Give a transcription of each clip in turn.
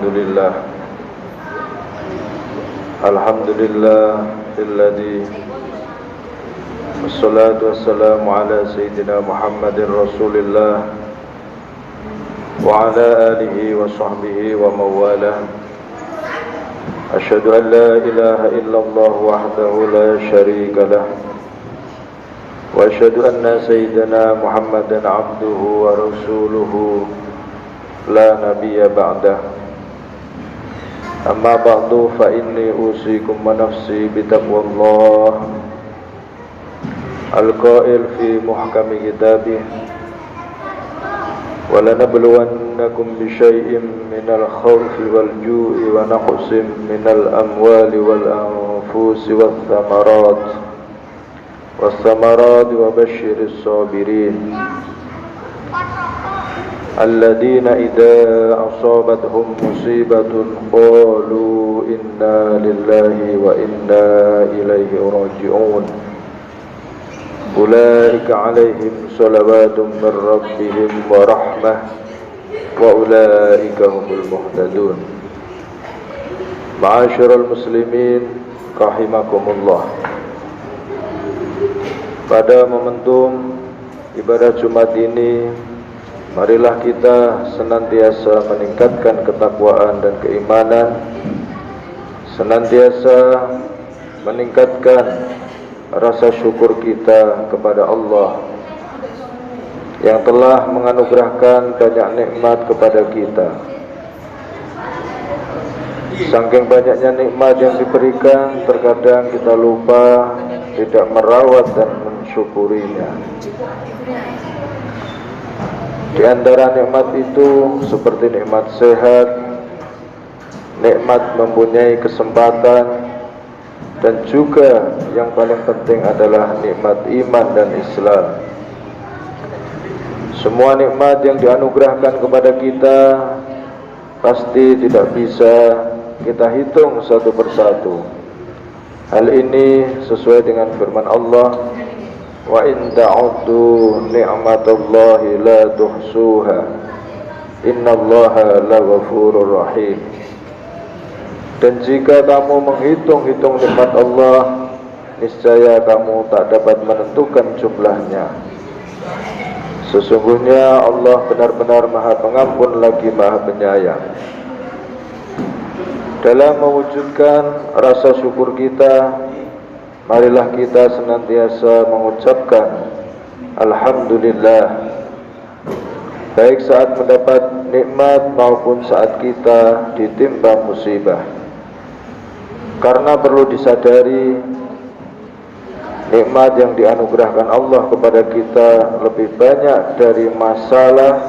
لله الحمد لله الذي والصلاة والسلام على سيدنا محمد رسول الله وعلى آله وصحبه ومن والاه. أشهد أن لا إله إلا الله وحده لا شريك له وأشهد أن سيدنا محمدا عبده ورسوله لا نبي بعده. أما بعد فإني أوصيكم ونفسي بتقوى الله القائل في محكم كتابه ولنبلونكم بشيء من الخوف والجوع ونقص من الأموال والأنفس والثمرات وبشر الصابرين الذين إذا أصابتهم مصيبة قالوا إنا لله وإنا إليه راجعون أولئك عليهم صلوات من ربهم ورحمة وأولئك هم المهتدون. معاشر المسlimin rahimakumullah. Pada momentum ibadah Jumat ini, marilah kita senantiasa meningkatkan ketakwaan dan keimanan, senantiasa meningkatkan rasa syukur kita kepada Allah yang telah menganugerahkan banyak nikmat kepada kita. Saking banyaknya nikmat yang diberikan, terkadang kita lupa tidak merawat dan mensyukurinya. Di antara nikmat itu seperti nikmat sehat, nikmat mempunyai kesempatan, dan juga yang paling penting adalah nikmat iman dan Islam. Semua nikmat yang dianugerahkan kepada kita pasti tidak bisa kita hitung satu persatu. Hal ini sesuai dengan firman Allah, wa in ta'uddu ni'matallahi la tuhsuha innallaha laghafurur rahim. Dan jika kamu menghitung-hitung nikmat Allah, niscaya kamu tak dapat menentukan jumlahnya. Sesungguhnya Allah benar-benar Maha Pengampun lagi Maha Penyayang. Dalam mewujudkan rasa syukur kita, marilah kita senantiasa mengucapkan Alhamdulillah, baik saat mendapat nikmat maupun saat kita ditimpa musibah. Karena perlu disadari, nikmat yang dianugerahkan Allah kepada kita lebih banyak dari masalah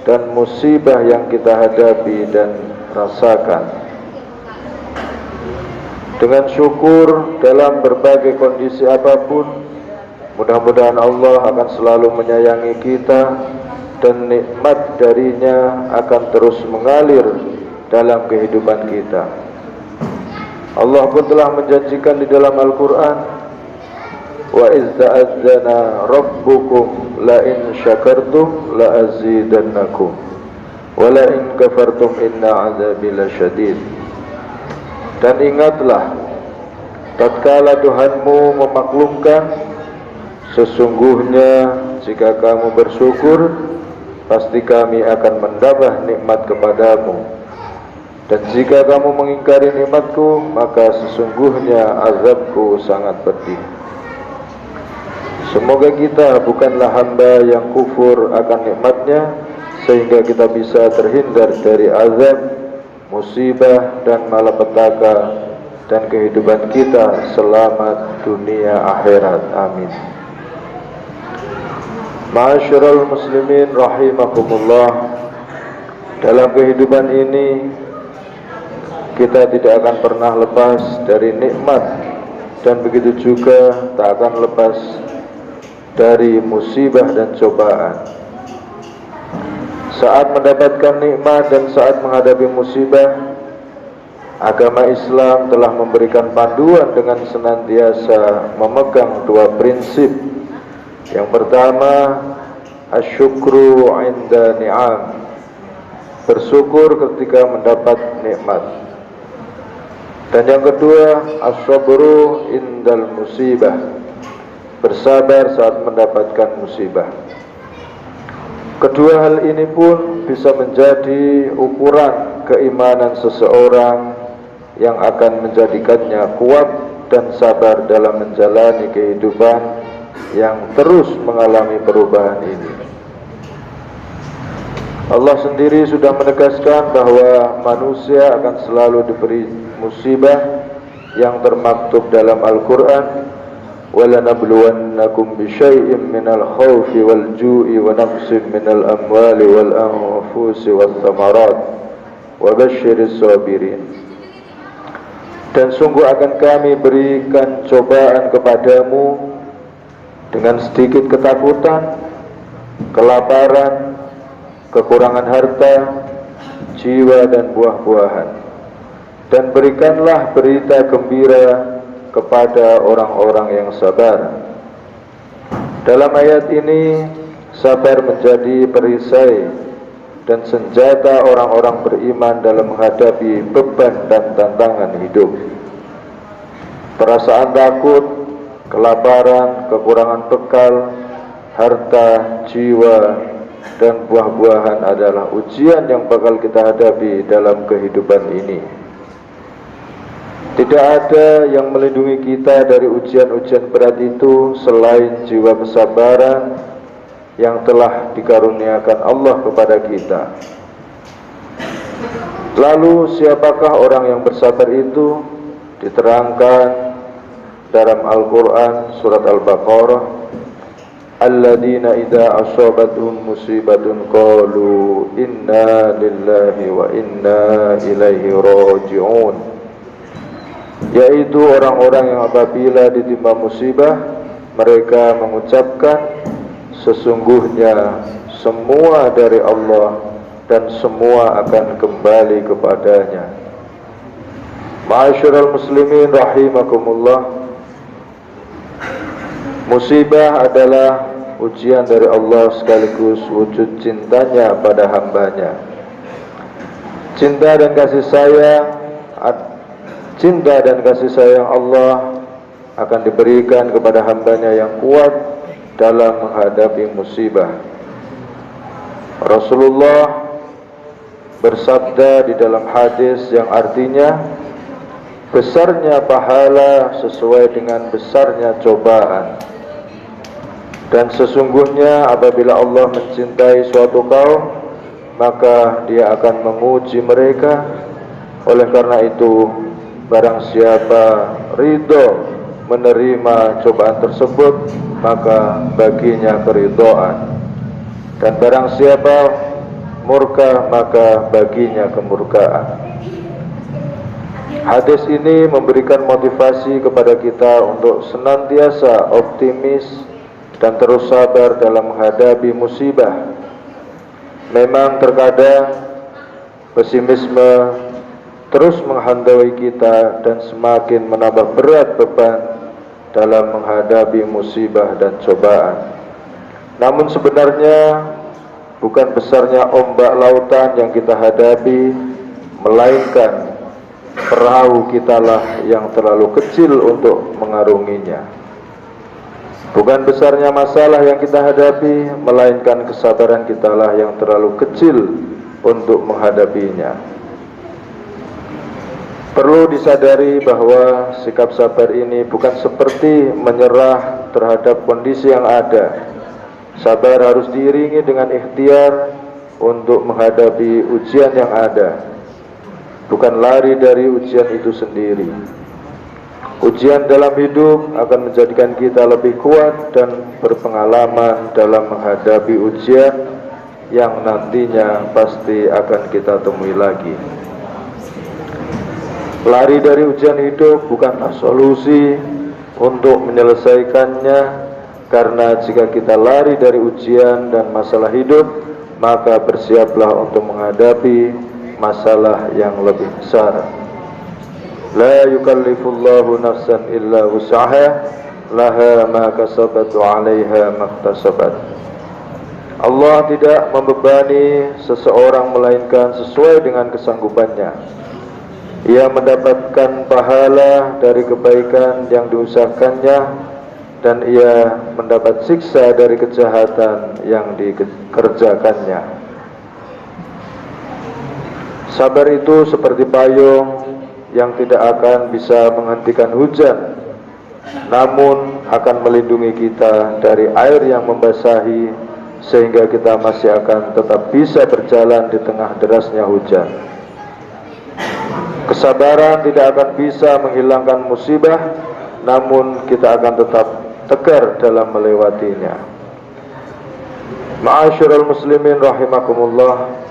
dan musibah yang kita hadapi dan rasakan. Dengan syukur dalam berbagai kondisi apapun, mudah-mudahan Allah akan selalu menyayangi kita dan nikmat darinya akan terus mengalir dalam kehidupan kita. Allah pun telah menjanjikan di dalam Al-Quran, wa iz ta'adzana rabbukum la in syakartum la azidannakum wa la in kafartum inna azabi lasyadid. Dan ingatlah, tatkala Tuhanmu memaklumkan, sesungguhnya jika kamu bersyukur, pasti kami akan menambah nikmat kepadamu. Dan jika kamu mengingkari nikmatku, maka sesungguhnya azabku sangat pedih. Semoga kita bukanlah hamba yang kufur akan nikmatnya, sehingga kita bisa terhindar dari azab, musibah, dan malapetaka, dan kehidupan kita selamat dunia akhirat. Amin. Ma'asyiral muslimin rahimakumullah. Dalam kehidupan ini kita tidak akan pernah lepas dari nikmat, dan begitu juga tak akan lepas dari musibah dan cobaan. Saat mendapatkan nikmat dan saat menghadapi musibah, agama Islam telah memberikan panduan dengan senantiasa memegang dua prinsip. Yang pertama, asyukru 'inda ni'am, bersyukur ketika mendapat nikmat. Dan yang kedua, as-sabru indal musibah, bersabar saat mendapatkan musibah. Kedua hal ini pun bisa menjadi ukuran keimanan seseorang yang akan menjadikannya kuat dan sabar dalam menjalani kehidupan yang terus mengalami perubahan ini. Allah sendiri sudah menegaskan bahwa manusia akan selalu diberi musibah yang termaktub dalam Al-Quran. وَلَنَبْلُوَنَّكُمْ بِشَيْءٍ مِنَ الْخَوْفِ وَالْجُوعِ وَنَقْصٍ مِنَ الْأَمْوَالِ وَالْأَنْفُسِ وَالثَّمَرَاتِ وَبَشِّرِ الصَّابِرِينَ. Dan sungguh akan kami berikan cobaan kepadamu dengan sedikit ketakutan, kelaparan, kekurangan harta, jiwa dan buah-buahan. Dan berikanlah berita gembira kepada orang-orang yang sabar. Dalam ayat ini, sabar menjadi perisai dan senjata orang-orang beriman dalam menghadapi beban dan tantangan hidup. Perasaan takut, kelaparan, kekurangan bekal, harta, jiwa, dan buah-buahan adalah ujian yang bakal kita hadapi dalam kehidupan ini. Tidak ada yang melindungi kita dari ujian-ujian berat itu selain jiwa kesabaran yang telah dikaruniakan Allah kepada kita. Lalu siapakah orang yang bersabar itu? Diterangkan dalam Al-Quran surat Al-Baqarah, alladzina idza asabathum musibatun qalu inna lillahi wa inna ilaihi raji'un, yaitu orang-orang yang apabila ditimpa musibah mereka mengucapkan sesungguhnya semua dari Allah dan semua akan kembali kepadanya. Ma'asyiral muslimin rahimakumullah, musibah adalah ujian dari Allah sekaligus wujud cintanya pada hambanya. Cinta dan kasih sayang Allah akan diberikan kepada hambanya yang kuat dalam menghadapi musibah. Rasulullah bersabda di dalam hadis yang artinya, besarnya pahala sesuai dengan besarnya cobaan. Dan sesungguhnya apabila Allah mencintai suatu kaum, maka Dia akan menguji mereka. Oleh karena itu, barang siapa ridho menerima cobaan tersebut, maka baginya keridhaan. Dan barang siapa murka, maka baginya kemurkaan. Hadis ini memberikan motivasi kepada kita untuk senantiasa optimis dan terus sabar dalam menghadapi musibah. Memang terkadang pesimisme terus menghantui kita dan semakin menambah berat beban dalam menghadapi musibah dan cobaan. Namun sebenarnya bukan besarnya ombak lautan yang kita hadapi, melainkan perahu kitalah yang terlalu kecil untuk mengarunginya. Bukan besarnya masalah yang kita hadapi, melainkan kesabaran kitalah yang terlalu kecil untuk menghadapinya. Perlu disadari bahwa sikap sabar ini bukan seperti menyerah terhadap kondisi yang ada. Sabar harus diiringi dengan ikhtiar untuk menghadapi ujian yang ada, bukan lari dari ujian itu sendiri. Ujian dalam hidup akan menjadikan kita lebih kuat dan berpengalaman dalam menghadapi ujian yang nantinya pasti akan kita temui lagi. Lari dari ujian hidup bukanlah solusi untuk menyelesaikannya, karena jika kita lari dari ujian dan masalah hidup, maka bersiaplah untuk menghadapi masalah yang lebih besar. La yukallifullahu nafsan illa wus'aha, laha ma kasabat wa 'alaiha ma iktasabat. Allah tidak membebani seseorang melainkan sesuai dengan kesanggupannya. Ia mendapatkan pahala dari kebaikan yang diusahakannya, dan ia mendapat siksa dari kejahatan yang dikerjakannya. Sabar itu seperti payung yang tidak akan bisa menghentikan hujan, namun akan melindungi kita dari air yang membasahi, sehingga kita masih akan tetap bisa berjalan di tengah derasnya hujan. Kesabaran tidak akan bisa menghilangkan musibah, namun kita akan tetap tegar dalam melewatinya. Ma'asyiral muslimin rahimakumullah,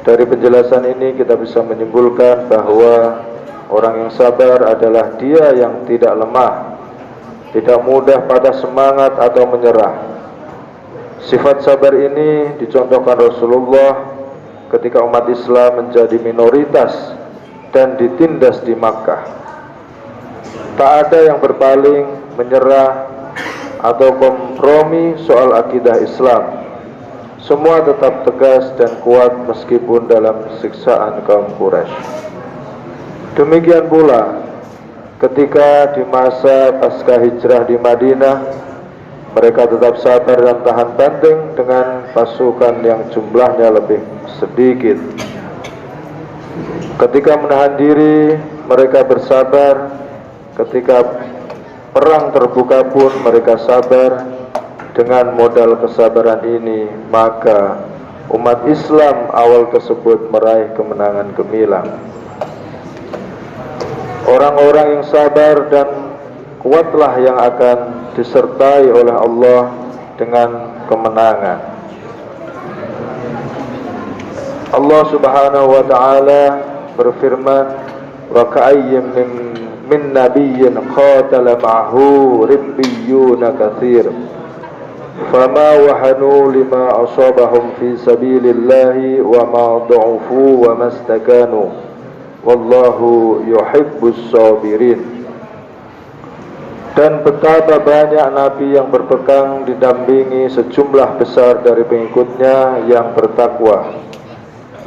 dari penjelasan ini kita bisa menyimpulkan bahwa orang yang sabar adalah dia yang tidak lemah, tidak mudah patah semangat atau menyerah. Sifat sabar ini dicontohkan Rasulullah ketika umat Islam menjadi minoritas dan ditindas di Makkah. Tak ada yang berpaling, menyerah, atau kompromi soal akidah Islam. Semua tetap tegas dan kuat meskipun dalam siksaan kaum Quraisy. Demikian pula ketika di masa pasca hijrah di Madinah, mereka tetap sabar dan tahan banting dengan pasukan yang jumlahnya lebih sedikit. Ketika menahan diri, mereka bersabar. Ketika perang terbuka pun mereka sabar. Dengan modal kesabaran ini, maka umat Islam awal tersebut meraih kemenangan gemilang. Orang-orang yang sabar dan kuatlah yang akan disertai oleh Allah dengan kemenangan. Allah Subhanahu wa taala berfirman, wa ka'ayyim min nabiyyin qatala ma'ahu ribbiyuna katsir fama wahanu lima asabahum fi sabilillahi wa ma dha'ufu wa mastakanu wallahu yuhibbus sabirin. Dan betapa banyak nabi yang berpegang didampingi sejumlah besar dari pengikutnya yang bertakwa.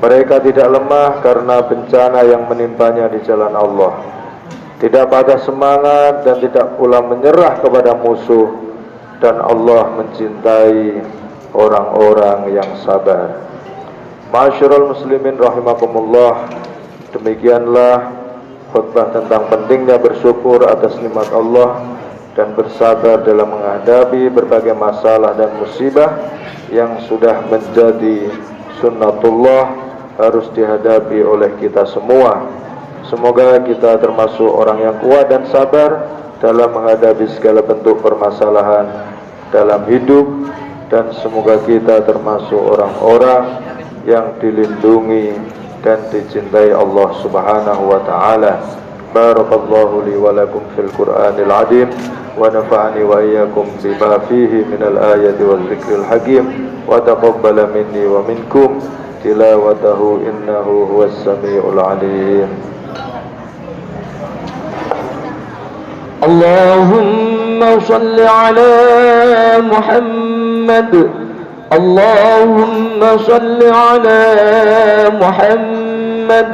Mereka tidak lemah karena bencana yang menimpanya di jalan Allah, tidak patah semangat dan tidak pula menyerah kepada musuh. Dan Allah mencintai orang-orang yang sabar. Ma'asyiral muslimin rahimakumullah, demikianlah khutbah tentang pentingnya bersyukur atas nikmat Allah dan bersabar dalam menghadapi berbagai masalah dan musibah yang sudah menjadi sunnatullah harus dihadapi oleh kita semua. Semoga kita termasuk orang yang kuat dan sabar dalam menghadapi segala bentuk permasalahan dalam hidup, dan semoga kita termasuk orang-orang yang dilindungi dan dicintai Allah Subhanahu wa taala. Barakallahu li wa lakum fil Qur'anil azim wa nafa'ani wa iyyakum bima fihi minal ayati wal dzikril hakim wa taqabbala minni wa minkum tilawatahu innahu huwas samiul alim. Allahumma salli ala Muhammad, Allahumma salli ala Muhammad,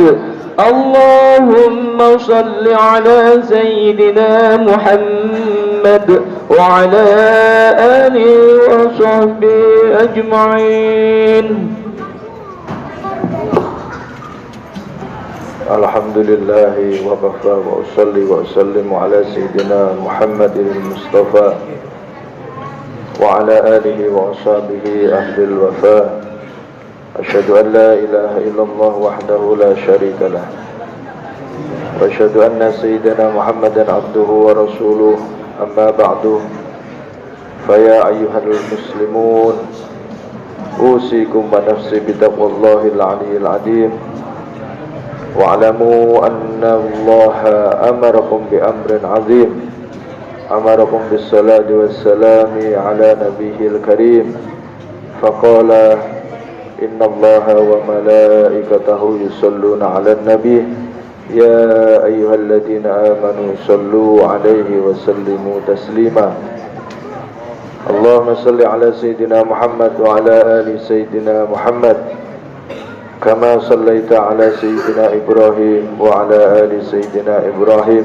Allahumma salli ala Sayyidina Muhammad wa ala alihi wa sahbihi ajma'in. Alhamdulillahi wa kafa wa usalli wa usallimu ala Sayyidina Muhammadin Mustafa wa ala alihi wa ashabihi ahlil wafa. Asyhadu an la ilaha illallah wahdahu la syarika lah wa asyhadu anna Sayyidina Muhammadan abduhu wa rasuluh. Amma ba'du, faya ayyuhal muslimun, usikum wa nafsi bitaqwallahil aliyyil azim. واعلموا أن الله أمركم بأمر عظيم، أمركم بالصلاة والسلام على نبيه الكريم، فقال إن الله وملائكته يصلون على النبي يا أيها الذين آمنوا صلوا عليه وسلموا تسليما. اللهم صل على سيدنا محمد وعلى آل سيدنا محمد كما صليت على سيدنا إبراهيم وعلى آل سيدنا إبراهيم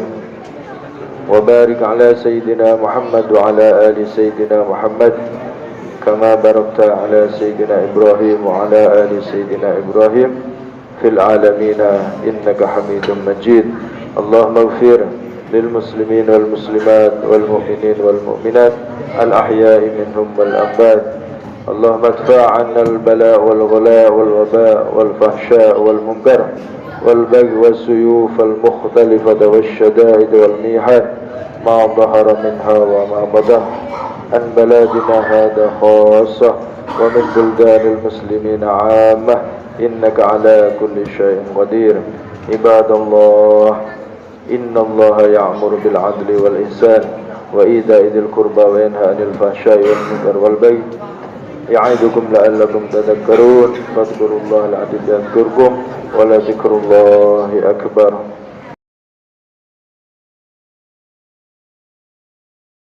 وبارك على سيدنا محمد وعلى آل سيدنا محمد كما باركت على سيدنا إبراهيم وعلى آل سيدنا إبراهيم في العالمين إنك حميد مجيد. اللهم اغفر للمسلمين والمسلمات والمؤمنين والمؤمنات الأحياء منهم والأموات. اللهم ادفع عنا البلاء والغلاء والوباء والفحشاء والمنكر والبغي والسيوف المختلفة والشدائد والميحات ما ظهر منها وما بطن عن بلادنا هذا خاصة ومن بلدان المسلمين عامة إنك على كل شيء قدير. عباد الله إن الله يأمر بالعدل والإحسان وإيتاء ذي القربى وينهى عن الفحشاء والمنكر والبغي يعظكم لعلكم تذكرون. فاذكروا الله العظيم يذكركم ولذكر الله أكبر.